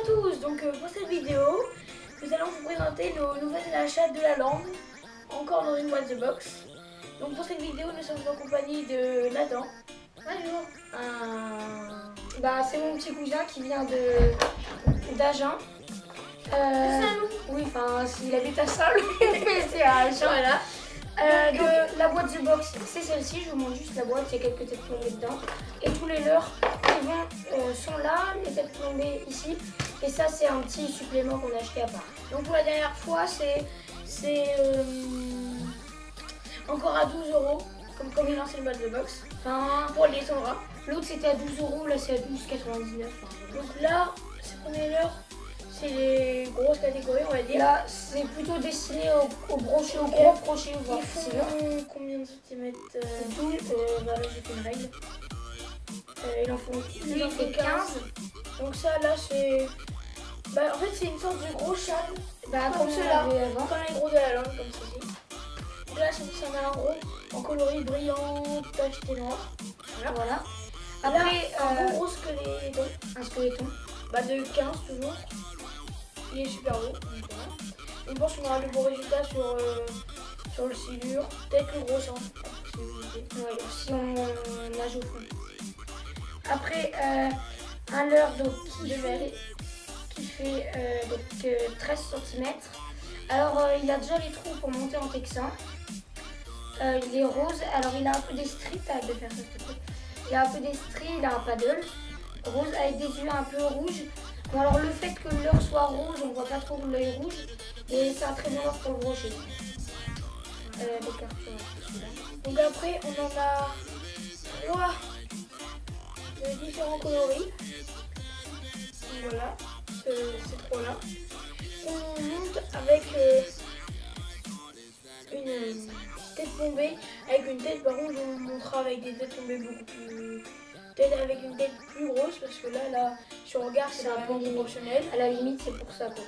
tous, donc pour cette vidéo, nous allons vous présenter nos nouvelles achats de la lande, encore dans une boîte de box. Donc pour cette vidéo, nous sommes en compagnie de Nathan. Bonjour. C'est mon petit cousin qui vient d'Agen. Oui, enfin, il habite à Saint-Louis, mais c'est à Agen. Voilà. La boîte The Box, c'est celle-ci. Je vous montre juste la boîte, il y a quelques têtes plombées dedans. Et tous les leurres qui sont là, les têtes plombées ici. Et ça, c'est un petit supplément qu'on a acheté à part. Donc pour la dernière fois, c'est encore à 12 €, comme une ancienne boîte de box. Enfin, Pour les Sandra. l'autre c'était à 12 €, là c'est à 12,99 €. Donc là, ces premiers leurres, c'est les grosses catégories, on va dire. Là, c'est plutôt destiné aux brochets, aux gros brochets. Ils font combien de centimètres 12, là j'ai fait une règle. Il en faut 8 en faut et 15. Donc ça, là, c'est... en fait, c'est une sorte de gros châle, comme Comme ceux-là, on avait avant. comme les gros de la langue, comme ceci. Donc là, ça en a un gros, en coloris brillant, tacheté noir. Voilà. Après, Après, un gros squeletton, un squeletton. de 15 toujours. Il est super beau. Donc, voilà. On pense qu'on aura de beaux résultats sur le silure, peut-être le gros sang. Ouais, si on nage au fond. Après, un leurre donc, qui fait 13 cm. Alors, il a déjà les trous pour monter en texan. Il est rose. Alors, il a un peu des stries. T'as de faire ça, s'il te plaît. Il a un peu des stries, il a un paddle rose avec des yeux un peu rouges. Bon, alors, le fait que le leurre soit rose, on voit pas trop l'œil rouge. Et c'est un très bon leurre pour le brochet. Donc après, on en a 3 de différents coloris. Voilà, ces 3-là. On monte avec une tête bombée, avec une tête, par contre, on montera avec des têtes bombées beaucoup plus... Peut-être avec une tête plus grosse, parce que là si on regarde, c'est un peu proportionnel. À la limite, c'est pour ça, quoi.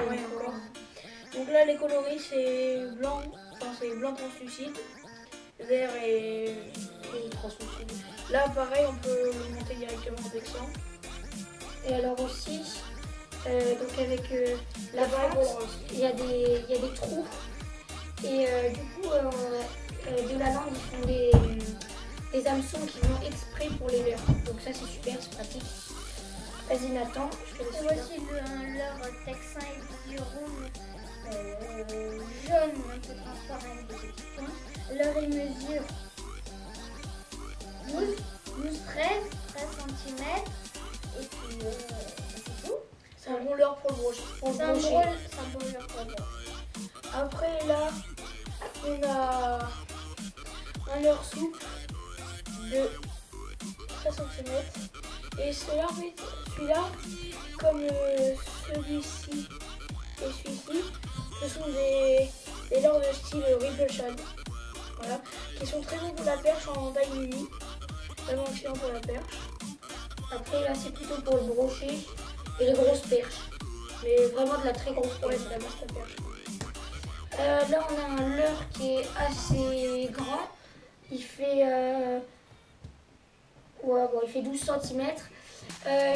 Ouais, encore. Donc là, les coloris, c'est blanc, c'est blanc translucide, vert et translucide. Là, pareil, on peut le monter directement en texan. Et alors aussi, donc avec la vente, il y a des trous. Et du coup, de la langue, ils font des hameçons qui vont exprès pour les leurres. Donc ça, c'est super, c'est pratique. Vas-y Nathan, je te laisse. Voici un leurre texan et du rouge, jaune, un peu transparent avec des petits points. Leurre il mesure 12, 13 cm. Et puis, c'est tout. C'est un bon leurre pour le brochet. C'est un bon leurre pour le brochet. Après, là, on a un leurre souple de 13 cm. Et celui-là, comme celui-ci et celui-ci, ce sont des leurres de style Ripple Shad. Voilà, qui sont très bons pour la perche en taille mini. Vraiment excellent pour la perche. Après, là, c'est plutôt pour le brochet et les grosses perches. Mais vraiment de la très grosse perche. Ouais, c'est la masse de perche. Là, on a un leurre qui est assez grand. Il fait, il fait 12 cm.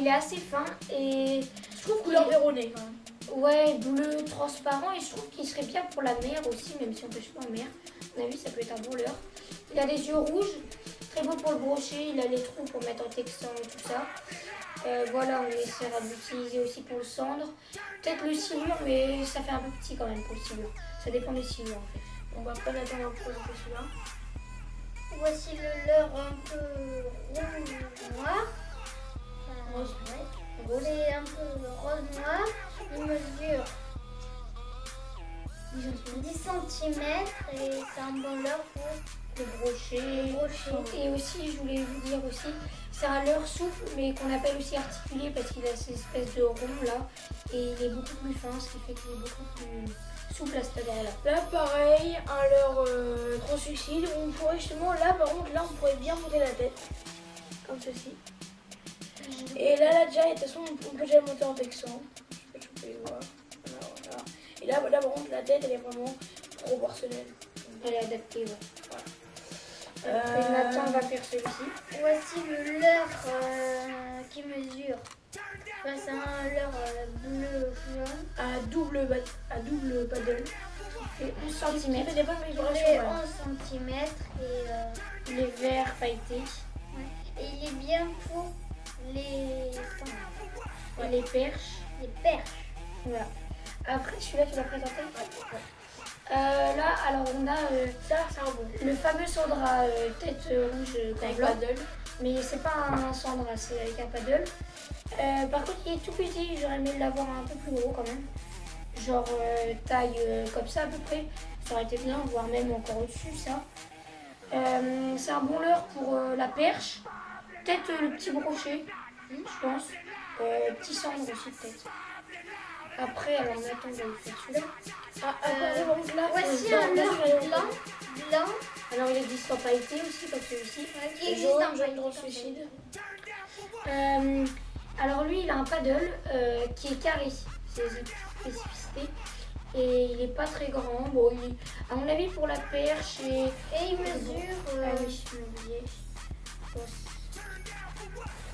Il est assez fin et Je trouve couleur véronée quand même. Ouais, bleu transparent, et je trouve qu'il serait bien pour la mer aussi, même si on pêche pas en mer. À mon avis, ça peut être un bon leurre. Il a les yeux rouges, très beau pour le brochet. Il a les trous pour mettre en texan et tout ça. Voilà, on essaiera de l'utiliser aussi pour le cendre. Peut-être le silure, mais ça fait un peu petit quand même pour le silure. Ça dépend des silures en fait. On va pas l'attendre à présenter celui-là. Voici le leurre un peu rouge-noir. Rose. C'est un peu rose-noir. Il mesure 10 cm et c'est un bon leurre pour Le brochet. Et aussi, je voulais vous dire aussi, c'est un leurre souffle, mais qu'on appelle aussi articulé parce qu'il a ces espèces de ronds là. Et il est beaucoup plus fin, ce qui fait qu'il est beaucoup plus souple à cet endroit-là. Là, pareil, un leurre translucide. On pourrait justement, là, par contre, là, on pourrait bien monter la tête. Comme ceci. Et là, déjà, de toute façon, on peut déjà monter en texan. Je sais pas si vous pouvez le voir. Voilà. Et là, par contre, la tête, elle est vraiment proportionnelle. Elle est adaptée, ouais. Voilà. Nathan va faire celui-ci. Voici le leurre qui mesure. C'est un leurre double paddle. Il fait 11 Qui cm. fait des bonnes Il vibrations. fait Voilà. 11 cm et, Il est vert pailleté. et il est bien pour les, Et les perches. les perches. Voilà. Après, celui-là, tu l'as présenté. Là, alors on a Ça, c'est un bon. le fameux Sandra tête rouge Avec blanc. paddle. Mais c'est pas un Sandra, c'est avec un paddle. Par contre, il est tout petit, j'aurais aimé l'avoir un peu plus gros quand même. Genre taille comme ça à peu près. Ça aurait été bien, voire même encore au-dessus ça. C'est un bon leurre pour la perche. Peut-être le petit brochet, je pense. Petit cendre aussi peut-être. Après, alors on attend de faire celui-là. Voici un leurre blanc. Alors il existe en pailleté aussi comme celui-ci. Qui existe Jaune, en jaune pailleté. translucide. Alors lui, il a un paddle qui est carré, c'est ses spécificités. Et il est pas très grand. Bon, à mon avis, pour la perche et... Et il mesure Ah oui, je l'ai oublié.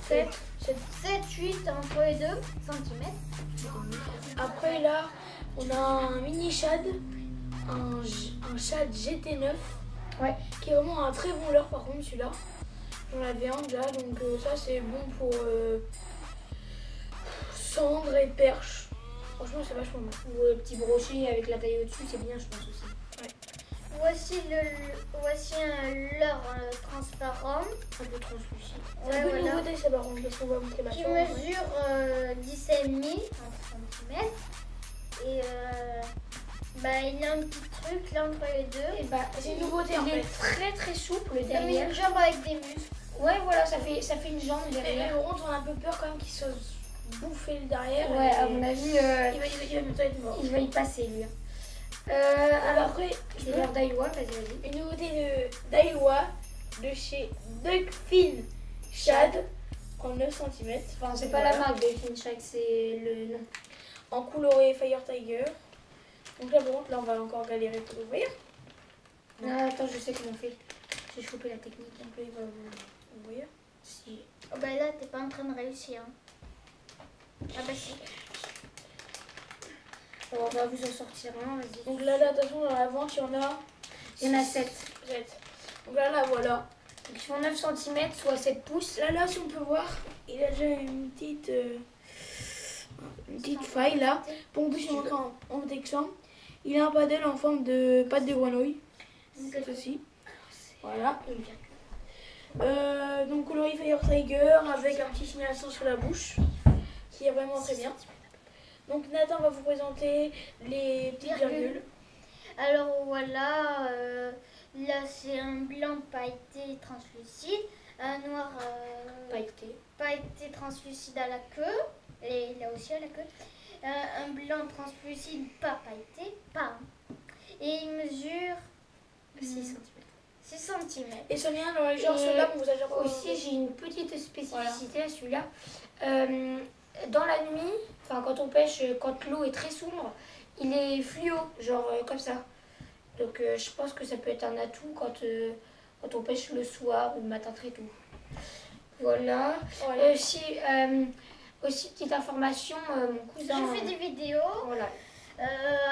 7-8 entre les 2 cm. Après là, on a un mini shad, un shad GT9, Ouais. qui est vraiment un très bon leurre par contre celui-là. J'en avais un déjà, donc ça c'est bon pour cendre et perche. Franchement c'est vachement bon. Ou le petit brochet avec la taille au-dessus, c'est bien, je pense aussi. Voici un leurre transparent Un peu translucide. C'est un peu de voilà, nouveauté ça par contre, parce qu'on va montrer ma qui chambre. mesure 17,5 cm. Et il a un petit truc là entre les deux. Et bah, C'est une nouveauté en il est fait. très très souple Comme derrière. une jambe avec des muscles. Ouais, voilà, ça fait une jambe Mais derrière. par contre on a un peu peur quand même qu'il se bouffer le derrière. Ouais, et à mon avis, il va bientôt être mort. il va y passer lui. Alors Alors, après, c'est l'heure d'Aiwa, vas-y. une nouveauté de Daiwa de chez Duckfin Shad en 9 cm. Enfin, c'est pas la marque de Finchak, c'est le nom. En coloré Fire Tiger. Donc là, par contre, là, on va encore galérer pour l'ouvrir. Ah, attends, je sais comment on fait. J'ai chopé la technique. Donc là, il va vous ouvrir. Si. Oh, là, t'es pas en train de réussir. Ah bah si. On va vous en sortir un, vas-y. Donc là, attention, dans la vente, il y en a Il y en a 7. 7. Donc là, voilà. Donc ils font 9 cm, soit 7 pouces. Là, si on peut voir, il a déjà une petite faille là. Pour qu'on puisse montrer en texan. Il a un paddle en forme de patte de grenouille. Ceci. Voilà. Donc coloré Fire Tiger avec un petit signalisation sur la bouche qui est vraiment très bien. Donc Nathan va vous présenter les petites virgules. Alors voilà, là c'est un blanc pailleté translucide, un noir pailleté translucide à la queue, et là aussi à la queue, un blanc translucide pas pailleté, pas. Et il mesure 6 cm. 6 cm. Et Sonia, dans les genres, Et ceux-là, on vous a déjà Aussi, j'ai une petite spécificité à celui-là. Dans la nuit, enfin quand on pêche, quand l'eau est très sombre, il est fluo, genre comme ça. Donc je pense que ça peut être un atout quand on pêche le soir ou le matin très tôt. Voilà. Voilà. Aussi, petite information, mon cousin... Je fais des vidéos. Voilà.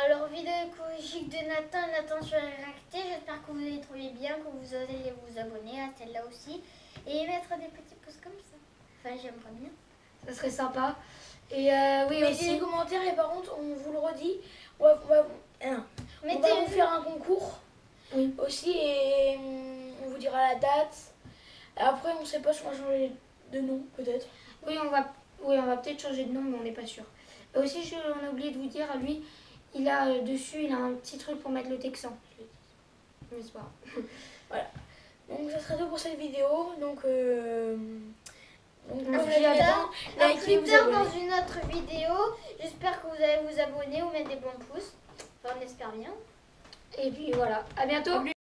Alors, vidéo écologique de Nathan sur Réacté. J'espère que vous allez trouver bien, que vous allez vous abonner à celle-là aussi. Et mettre des petits pouces comme ça. Enfin, j'aimerais bien. Ça serait sympa. Et oui, Mettez aussi... les commentaires et par contre, on vous le redit, on va vous faire un concours aussi et on vous dira la date. Et après, on sait pas si on va changer de nom peut-être. Oui, on va peut-être changer de nom, mais on n'est pas sûr. Et aussi, on a oublié de vous dire, à lui, il a dessus, il a un petit truc pour mettre le texan. N'est-ce pas? Voilà. Donc ça sera tout pour cette vidéo. Donc On comme se je dit l'ai dit à avant, À likez, plus vous tard abonnez. dans une autre vidéo. J'espère que vous allez vous abonner ou mettre des bons pouces. Enfin, on espère bien. Et puis voilà, à bientôt.